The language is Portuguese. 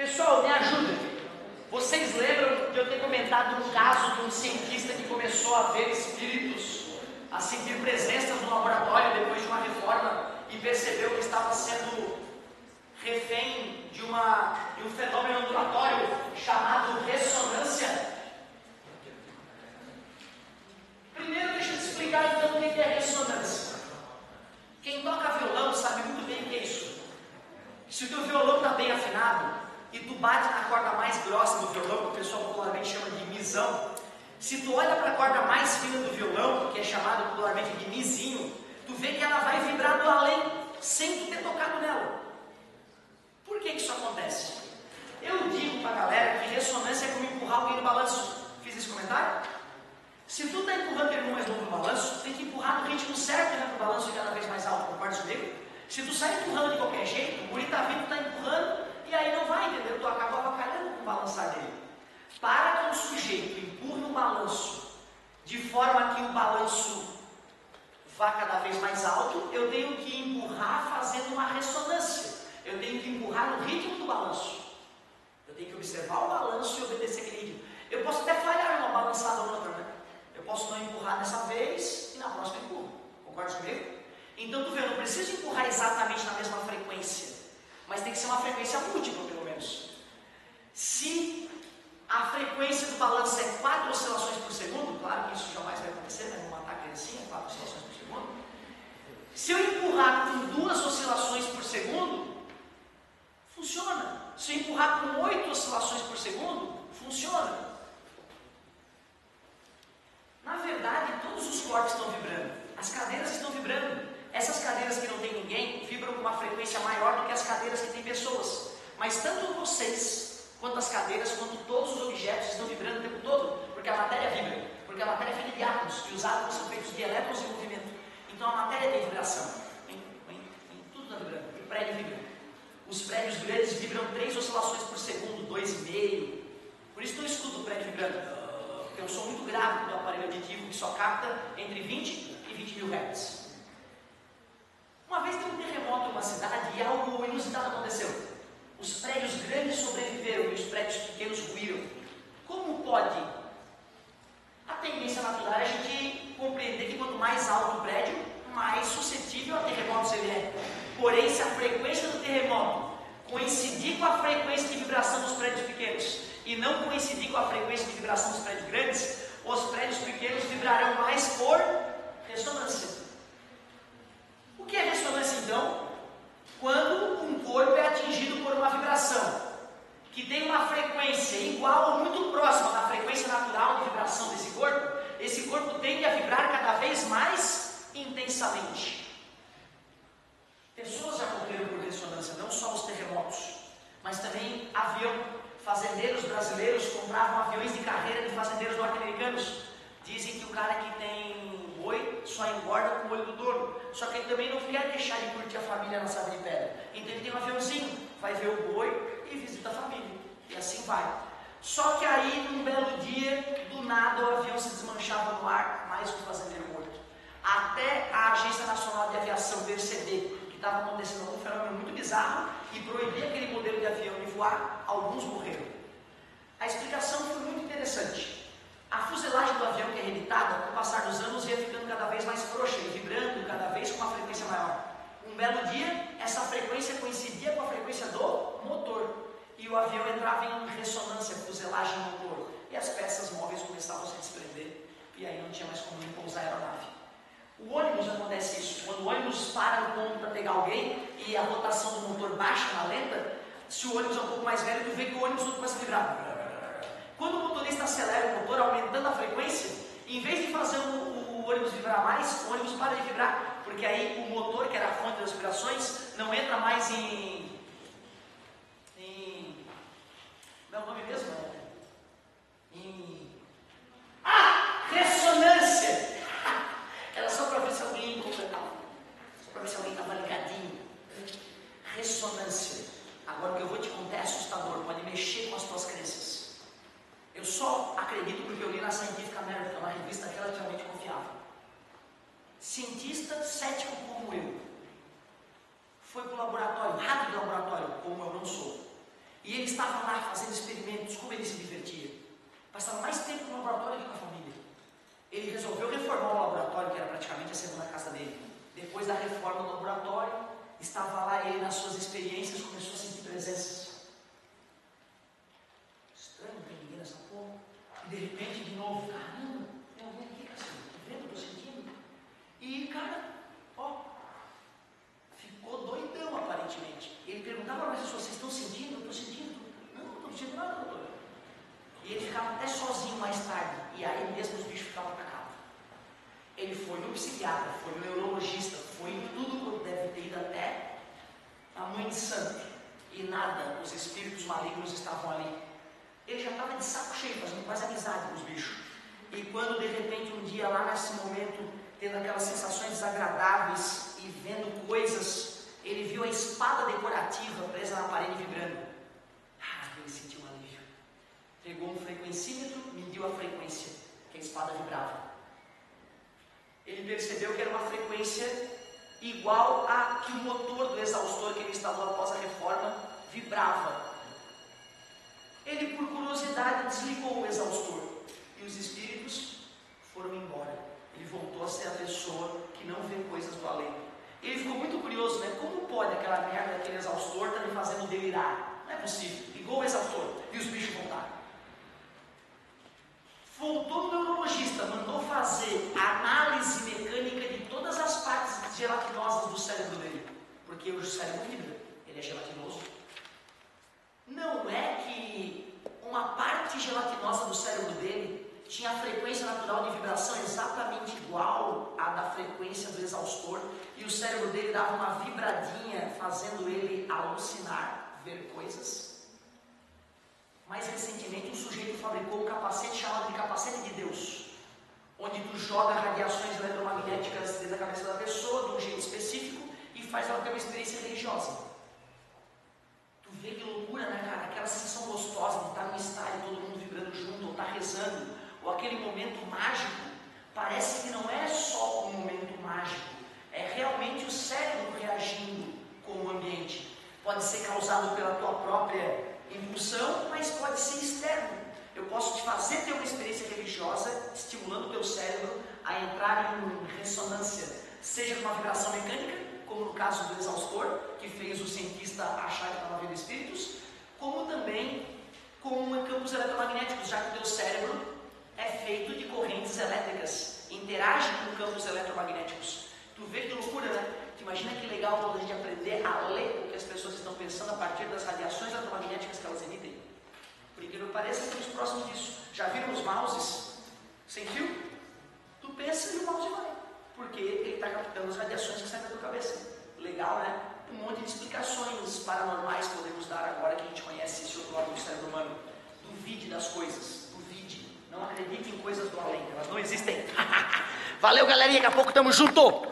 Pessoal, me ajudem. Vocês lembram de eu ter comentado um caso de um cientista que começou a ver espíritos, a sentir presenças no laboratório depois de uma reforma e percebeu que estava sendo refém de um fenômeno ambulatório chamado ressonância? Primeiro, deixa eu te explicar então o que é ressonância. Quem toca violão sabe muito bem o que é isso. Se o teu violão está bem afinado e tu bate na corda mais grossa do violão, que o pessoal popularmente chama de misão, se tu olha para a corda mais fina do violão, que é chamada popularmente de mizinho, tu vê que ela vai vibrar do além, sem tu ter tocado nela. Por que isso acontece? Eu digo para a galera que ressonância é como empurrar alguém no balanço. Fiz esse comentário? Se tu está empurrando o irmão mais novo no balanço, tu tem que empurrar no ritmo certo, né, para o balanço cada vez mais alto. Concorda comigo? Se tu sai empurrando de qualquer jeito, o guri está vindo, tu está empurrando, e aí não vai, entendeu? Tu acaba avacalhando com o balançar dele. Para que um sujeito empurre um balanço de forma que o balanço vá cada vez mais alto, eu tenho que empurrar fazendo uma ressonância. Eu tenho que empurrar no ritmo do balanço. Eu tenho que observar o balanço e obedecer aquele ritmo. Eu posso até falhar numa balançada ou outra, né? Eu posso não empurrar dessa vez e na próxima eu empurro. Concorda comigo? Então, tu vê, eu não preciso empurrar exatamente na mesma frequência, mas tem que ser uma frequência múltipla, pelo menos. Se a frequência do balanço é 4 oscilações por segundo, claro que isso jamais vai acontecer, né? Vou matar a criancinha, 4 oscilações por segundo. Se eu empurrar com 2 oscilações por segundo, funciona. Se eu empurrar com 8 oscilações por segundo, funciona. Na verdade, todos os corpos estão vibrando. As cadeiras estão vibrando. Essas cadeiras que não tem ninguém vibram com uma frequência maior do que as cadeiras que tem pessoas. Mas tanto vocês, quanto as cadeiras, quanto todos os objetos estão vibrando o tempo todo, porque a matéria vibra. Porque a matéria é feita de átomos, e os átomos são feitos de elétrons em movimento. Então a matéria tem vibração. Tudo está vibrando. E o prédio vibra. Os prédios grandes vibram 3 oscilações por segundo, 2,5. Por isso tu escuta o prédio vibrando. Porque é um som muito grave do aparelho auditivo que só capta entre 20 e 20 mil Hz. Uma vez teve um terremoto em uma cidade e algo inusitado aconteceu. Os prédios grandes sobreviveram e os prédios pequenos ruíram. Como pode? A tendência natural é a gente compreender que quanto mais alto o prédio, mais suscetível a terremotos ele é. Porém, se a frequência do terremoto coincidir com a frequência de vibração dos prédios pequenos e não coincidir com a frequência de vibração dos prédios grandes, os prédios pequenos vibrarão mais por ressonância. O que é ressonância então? Quando um corpo é atingido por uma vibração que tem uma frequência igual ou muito próxima da frequência natural de vibração desse corpo tende a vibrar cada vez mais intensamente. Pessoas já morreram por ressonância, não só os terremotos, mas também avião. Fazendeiros brasileiros compravam aviões de carreira de fazendeiros norte-americanos. Dizem que o cara que tem boi só engorda com o olho do dono. Só que ele também não quer deixar de curtir a família na Serra de Pedra. Então ele tem um aviãozinho, vai ver o boi e visita a família. E assim vai. Só que aí, num belo dia, do nada o avião se desmanchava no ar, mais um fazendeiro morto. Até a Agência Nacional de Aviação perceber que estava acontecendo algum fenômeno muito bizarro e proibir aquele modelo de avião de voar, alguns morreram. A explicação foi muito interessante. A fuselagem do avião que é rebitada, com o passar dos anos, ia ficando cada vez mais frouxa e vibrando cada vez com uma frequência maior. Um belo dia, essa frequência coincidia com a frequência do motor. E o avião entrava em ressonância, fuselagem e motor. E as peças móveis começavam a se desprender. E aí não tinha mais como pousar a aeronave. O ônibus acontece isso. Quando o ônibus para no ponto para pegar alguém e a rotação do motor baixa na lenta, se o ônibus é um pouco mais velho, tu vê que o ônibus não começa a vibrar. Quando o motorista acelera o motor, aumentando a frequência, em vez de fazer o ônibus vibrar mais, o ônibus para de vibrar, porque aí o motor, que era a fonte das vibrações, não entra mais em não é o nome mesmo? Ressonância! Era só para ver se alguém completava, só para ver se alguém estava ligadinho. Ressonância. Agora o que eu vou te contar é assustador, pode mexer com as tuas crenças. Eu só acredito porque eu li na Scientific American, uma revista relativamente confiável. Cientista cético como eu foi para o laboratório, rato de laboratório, como eu não sou, E ele estava lá fazendo experimentos, como ele se divertia. Passava mais tempo no laboratório que com a família. Ele resolveu reformar o laboratório, que era praticamente a segunda casa dele. Depois da reforma do laboratório, estava lá ele nas suas experiências, começou a sentir presenças. Estranho, não tem ninguém nessa porra. E de repente, de novo, caramba, tem alguém aqui, cara, tô vendo, tô sentindo. E, cara, ó, ficou doidão aparentemente. Ele perguntava para as pessoas, vocês estão sentindo? Eu estou sentindo. Não, não estou sentindo nada, doutor. E ele ficava até sozinho mais tarde. E aí mesmo os bichos ficavam atacados. Ele foi no psiquiatra, foi no neurologista, foi em tudo que deve ter ido até a mãe de santo. E nada, os espíritos malignos estavam ali. Ele já estava de saco cheio, fazendo quase amizade com os bichos. E quando de repente um dia lá nesse momento, tendo aquelas sensações desagradáveis e vendo coisas, ele viu a espada decorativa presa na parede vibrando. Ele sentiu um alívio. Pegou um frequencímetro, mediu a frequência, que a espada vibrava. Ele percebeu que era uma frequência igual a que o motor do exaustor que ele instalou após a reforma vibrava. Ele, por curiosidade, desligou o exaustor e os espíritos foram embora. Ele voltou a ser a pessoa que não vê coisas do além. Ele ficou muito curioso, né? Como pode aquela merda daquele exaustor estar me fazendo delirar? Não é possível. Ligou o exaustor e os bichos voltaram. Voltou no neurologista, mandou fazer análise mecânica de todas as partes gelatinosas do cérebro dele. Porque o cérebro vibra, ele é gelatinoso. Não é que uma parte gelatinosa do cérebro dele tinha a frequência natural de vibração exatamente igual à da frequência do exaustor, e o cérebro dele dava uma vibradinha, fazendo ele alucinar, ver coisas. Mais recentemente, um sujeito fabricou um capacete chamado de capacete de Deus, onde tu joga radiações eletromagnéticas dentro da cabeça da pessoa, de um jeito específico, e faz ela ter uma experiência religiosa. Tu vê que loucura, né, cara? Aquela sensação gostosa de estar no estádio, todo mundo vibrando junto, ou estar rezando, ou aquele momento mágico, parece que não é só um momento mágico, é realmente o cérebro reagindo com o ambiente. Pode ser causado pela tua própria impulsão, mas pode ser externo. Eu posso te fazer ter uma experiência religiosa, estimulando o teu cérebro a entrar em ressonância, seja com uma vibração mecânica, como no caso do exaustor, que fez o cientista achar que estava vendo espíritos, como também com campos eletromagnéticos, já que o teu cérebro é feito de correntes elétricas, interage com campos eletromagnéticos. Tu vê que loucura, né? Tu imagina que legal quando a gente aprender a ler o que as pessoas estão pensando a partir das radiações eletromagnéticas que elas emitem. Por incrível que pareça, estamos próximos disso. Já viram os mouses sem fio? Tu pensa e o mouse vai, porque ele está captando as radiações que saem da tua cabeça. Legal, né? Um monte de explicações paranormais podemos dar agora que a gente conhece esse outro lado do cérebro humano. Duvide das coisas, duvide. Não acredite em coisas do além, elas não existem. Valeu, galerinha, daqui a pouco tamo junto!